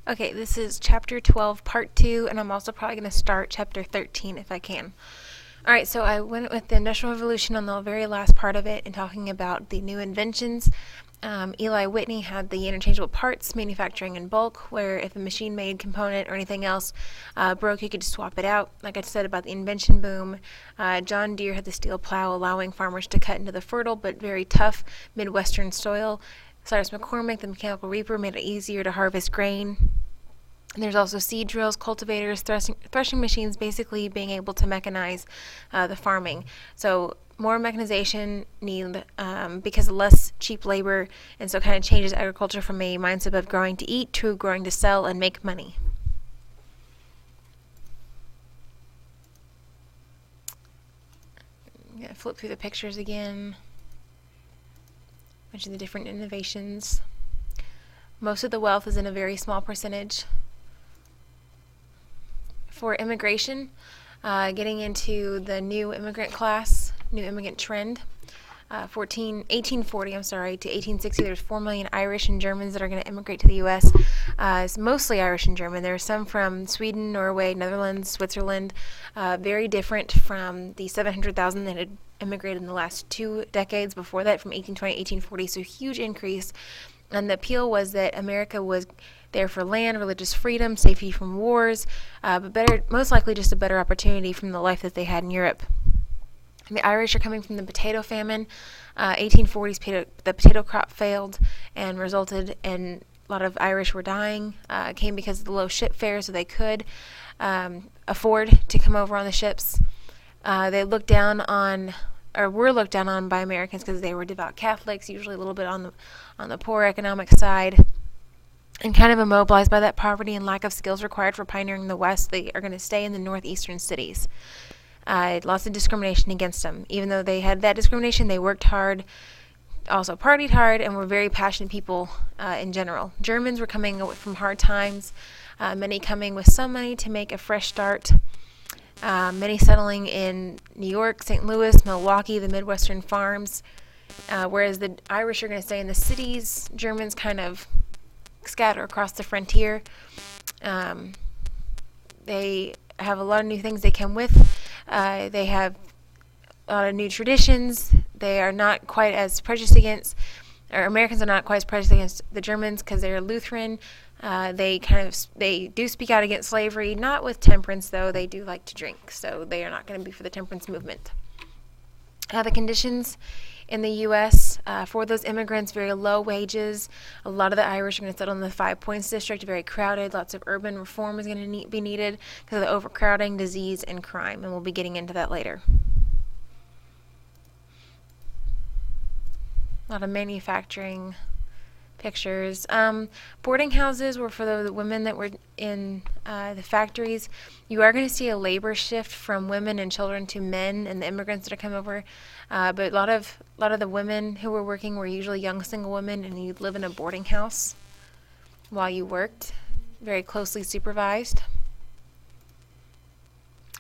Okay, this is chapter 12, part 2, and I'm also probably going to start chapter 13 if I can. Alright, so I went with the Industrial Revolution on the very last part of it and talking about the new inventions. Eli Whitney had the interchangeable parts, manufacturing in bulk, where if a machine-made component or anything else broke, you could just swap it out. Like I said about the invention boom, John Deere had the steel plow, allowing farmers to cut into the fertile but very tough Midwestern soil. Cyrus McCormick, the mechanical reaper, made it easier to harvest grain. And there's also seed drills, cultivators, threshing machines, basically being able to mechanize the farming. So more mechanization need because of less cheap labor, and so kind of changes agriculture from a mindset of growing to eat to growing to sell and make money. I'm gonna flip through the pictures again. Which are the different innovations. Most of the wealth is in a very small percentage. For immigration, getting into the new immigrant class, new immigrant trend. 1840, to 1860, there's 4 million Irish and Germans that are going to immigrate to the U.S. It's mostly Irish and German. There are some from Sweden, Norway, Netherlands, Switzerland, very different from the 700,000 that had immigrated in the last 2 decades before that, from 1820 to 1840, so huge increase. And the appeal was that America was there for land, religious freedom, safety from wars, but most likely just a better opportunity from the life that they had in Europe. The Irish are coming from the potato famine. 1840s, the potato crop failed and resulted in a lot of Irish were dying. It came because of the low ship fare, so they could afford to come over on the ships. They looked down on, or were looked down on by Americans because they were devout Catholics, usually a little bit on the poor economic side. And kind of immobilized by that poverty and lack of skills required for pioneering the West, they are going to stay in the northeastern cities. Lots of discrimination against them. Even though they had that discrimination, they worked hard, also partied hard, and were very passionate people in general. Germans were coming from hard times, many coming with some money to make a fresh start. Many settling in New York, St. Louis, Milwaukee, the Midwestern farms, whereas the Irish are going to stay in the cities. Germans kind of scatter across the frontier. They have a lot of new things they come with. They have a lot of new traditions. They are not quite as prejudiced against, or Americans are not quite as prejudiced against the Germans because they're Lutheran. They do speak out against slavery, not with temperance though. They do like to drink, so they are not going to be for the temperance movement. The conditions in the U.S. For those immigrants, very low wages. A lot of the Irish are going to settle in the Five Points district, very crowded. Lots of urban reform is going to be needed because of the overcrowding, disease, and crime, and we'll be getting into that later. A lot of manufacturing pictures. Boarding houses were for the women that were in the factories. You are going to see a labor shift from women and children to men and the immigrants that are coming over. But a lot of the women who were working were usually young single women, and you'd live in a boarding house while you worked, very closely supervised.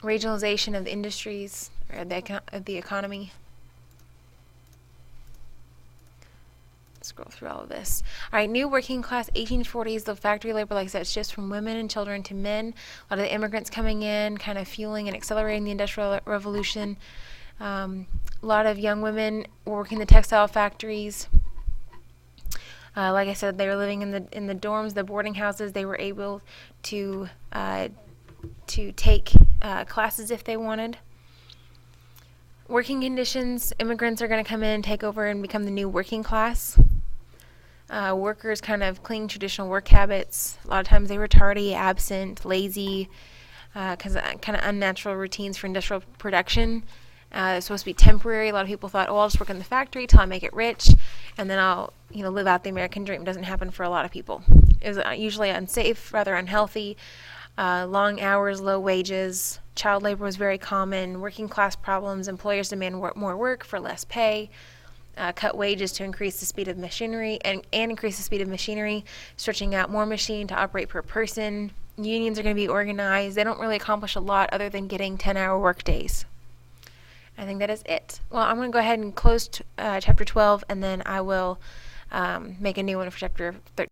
Regionalization of the industries or the economy. Scroll through all of this. All right, new working class, 1840s, the factory labor, like I said, shifts from women and children to men. A lot of the immigrants coming in, kind of fueling and accelerating the Industrial Revolution. A lot of young women were working in the textile factories. Like I said, they were living in the dorms, the boarding houses. They were able to take classes if they wanted. Working conditions, immigrants are going to come in, take over, and become the new working class. Workers kind of cling traditional work habits. A lot of times they were tardy, absent, lazy, because kind of unnatural routines for industrial production. It's supposed to be temporary. A lot of people thought, oh, I'll just work in the factory till I make it rich, and then I'll live out the American dream. It doesn't happen for a lot of people. It was usually unsafe, rather unhealthy. Long hours, low wages. Child labor was very common. Working class problems. Employers demand more work for less pay. Cut wages to increase the speed of machinery and increase the speed of machinery, stretching out more machine to operate per person. Unions are going to be organized. They don't really accomplish a lot other than getting 10-hour work days. I think that is it. Well, I'm going to go ahead and close chapter 12, and then I will make a new one for chapter 13.